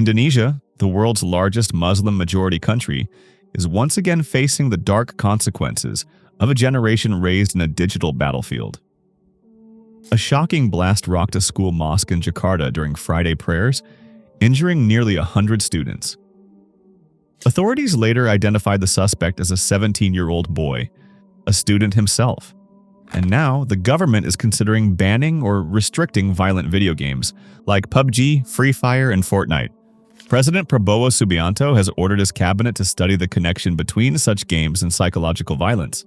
Indonesia, the world's largest Muslim-majority country, is once again facing the dark consequences of a generation raised in a digital battlefield. A shocking blast rocked a school mosque in Jakarta during Friday prayers, injuring nearly 100 students. Authorities later identified the suspect as a 17-year-old boy, a student himself. And now, the government is considering banning or restricting violent video games like PUBG, Free Fire, and Fortnite. President Prabowo Subianto has ordered his cabinet to study the connection between such games and psychological violence.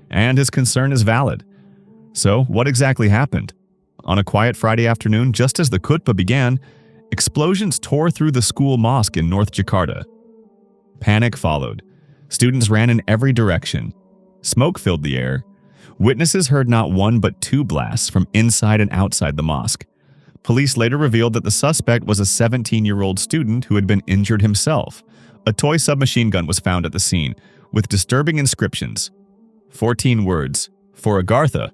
And his concern is valid. So, what exactly happened? On a quiet Friday afternoon, just as the khutbah began, explosions tore through the school mosque in North Jakarta. Panic followed. Students ran in every direction. Smoke filled the air. Witnesses heard not one but two blasts from inside and outside the mosque. Police later revealed that the suspect was a 17-year-old student who had been injured himself. A toy submachine gun was found at the scene, with disturbing inscriptions. 14 words, for Agartha.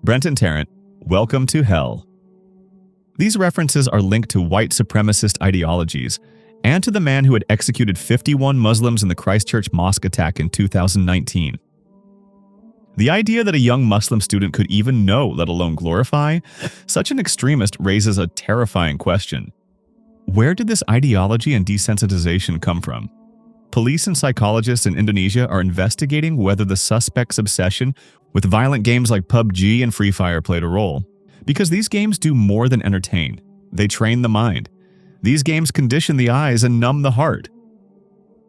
Brent and Tarrant, welcome to hell. These references are linked to white supremacist ideologies and to the man who had executed 51 Muslims in the Christchurch mosque attack in 2019. The idea that a young Muslim student could even know, let alone glorify, such an extremist raises a terrifying question. Where did this ideology and desensitization come from? Police and psychologists in Indonesia are investigating whether the suspect's obsession with violent games like PUBG and Free Fire played a role. Because these games do more than entertain. They train the mind. These games condition the eyes and numb the heart.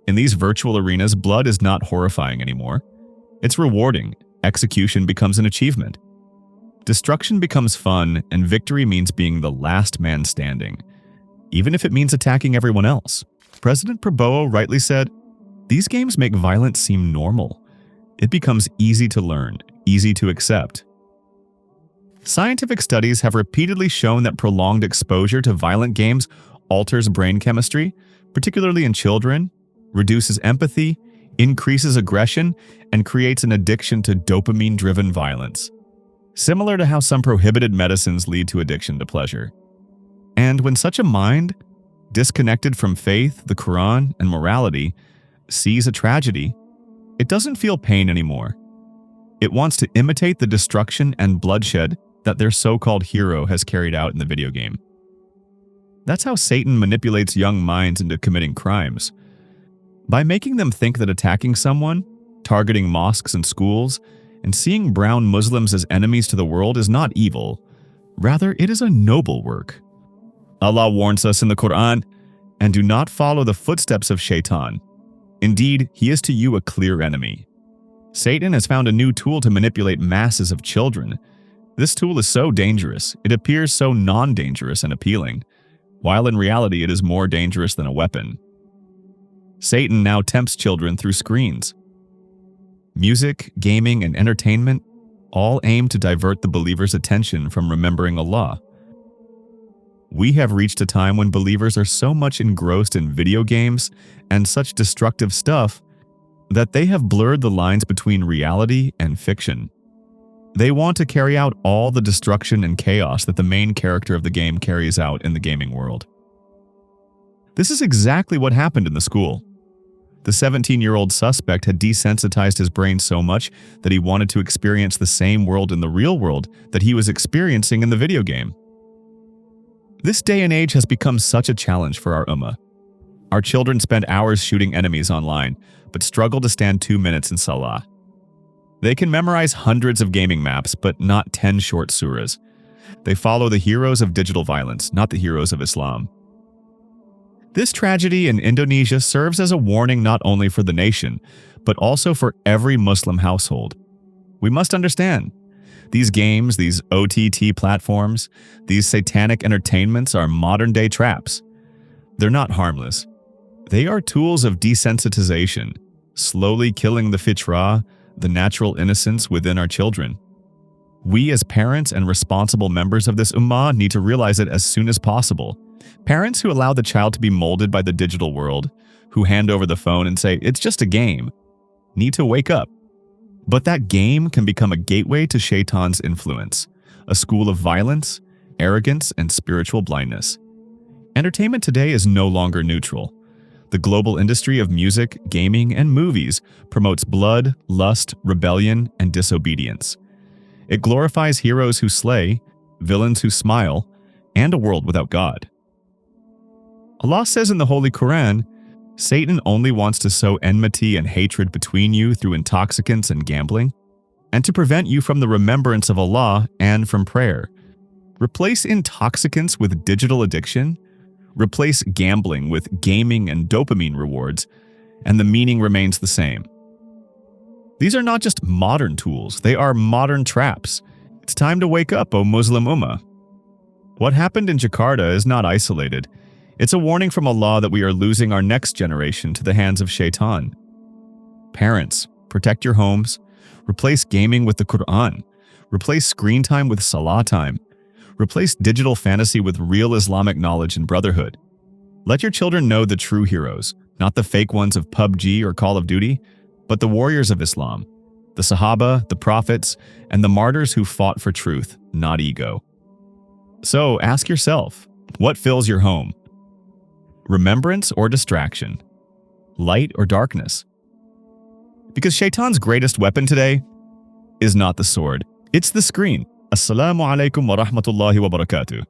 In these virtual arenas, blood is not horrifying anymore. It's rewarding. Execution becomes an achievement. Destruction becomes fun, and victory means being the last man standing, even if it means attacking everyone else. President Prabowo rightly said, "These games make violence seem normal. It becomes easy to learn, easy to accept." Scientific studies have repeatedly shown that prolonged exposure to violent games alters brain chemistry, particularly in children, reduces empathy, increases aggression, and creates an addiction to dopamine-driven violence, similar to how some prohibited medicines lead to addiction to pleasure. And when such a mind, disconnected from faith, the Quran, and morality, sees a tragedy, it doesn't feel pain anymore. It wants to imitate the destruction and bloodshed that their so-called hero has carried out in the video game. That's how Satan manipulates young minds into committing crimes. By making them think that attacking someone, targeting mosques and schools, and seeing brown Muslims as enemies to the world is not evil. Rather, it is a noble work. Allah warns us in the Quran, "And do not follow the footsteps of Shaitan. Indeed, he is to you a clear enemy." Satan has found a new tool to manipulate masses of children. This tool is so dangerous, it appears so non-dangerous and appealing, while in reality it is more dangerous than a weapon. Satan now tempts children through screens. Music, gaming, and entertainment all aim to divert the believer's attention from remembering Allah. We have reached a time when believers are so much engrossed in video games and such destructive stuff that they have blurred the lines between reality and fiction. They want to carry out all the destruction and chaos that the main character of the game carries out in the gaming world. This is exactly what happened in the school. The 17-year-old suspect had desensitized his brain so much that he wanted to experience the same world in the real world that he was experiencing in the video game. This day and age has become such a challenge for our ummah. Our children spend hours shooting enemies online, but struggle to stand 2 minutes in salah. They can memorize hundreds of gaming maps, but not 10 short surahs. They follow the heroes of digital violence, not the heroes of Islam. This tragedy in Indonesia serves as a warning not only for the nation, but also for every Muslim household. We must understand, these games, these OTT platforms, these satanic entertainments are modern-day traps. They're not harmless. They are tools of desensitization, slowly killing the fitrah, the natural innocence within our children. We as parents and responsible members of this ummah need to realize it as soon as possible. Parents who allow the child to be molded by the digital world, who hand over the phone and say, "It's just a game," need to wake up. But that game can become a gateway to Shaitan's influence, a school of violence, arrogance, and spiritual blindness. Entertainment today is no longer neutral. The global industry of music, gaming, and movies promotes blood, lust, rebellion, and disobedience. It glorifies heroes who slay, villains who smile, and a world without God. Allah says in the Holy Quran, Satan only wants to sow enmity and hatred between you through intoxicants and gambling, and to prevent you from the remembrance of Allah and from prayer. Replace intoxicants with digital addiction, replace gambling with gaming and dopamine rewards, and the meaning remains the same. These are not just modern tools, they are modern traps. It's time to wake up, O Muslim Ummah. What happened in Jakarta is not isolated. It's a warning from Allah that we are losing our next generation to the hands of Shaitan. Parents, protect your homes. Replace gaming with the Quran. Replace screen time with salah time. Replace digital fantasy with real Islamic knowledge and brotherhood. Let your children know the true heroes, not the fake ones of PUBG or Call of Duty, but the warriors of Islam, the Sahaba, the prophets, and the martyrs who fought for truth, not ego. So ask yourself, what fills your home? Remembrance or distraction? Light or darkness? Because Shaitan's greatest weapon today is not the sword, it's the screen. Assalamu alaikum wa rahmatullahi wa barakatuh.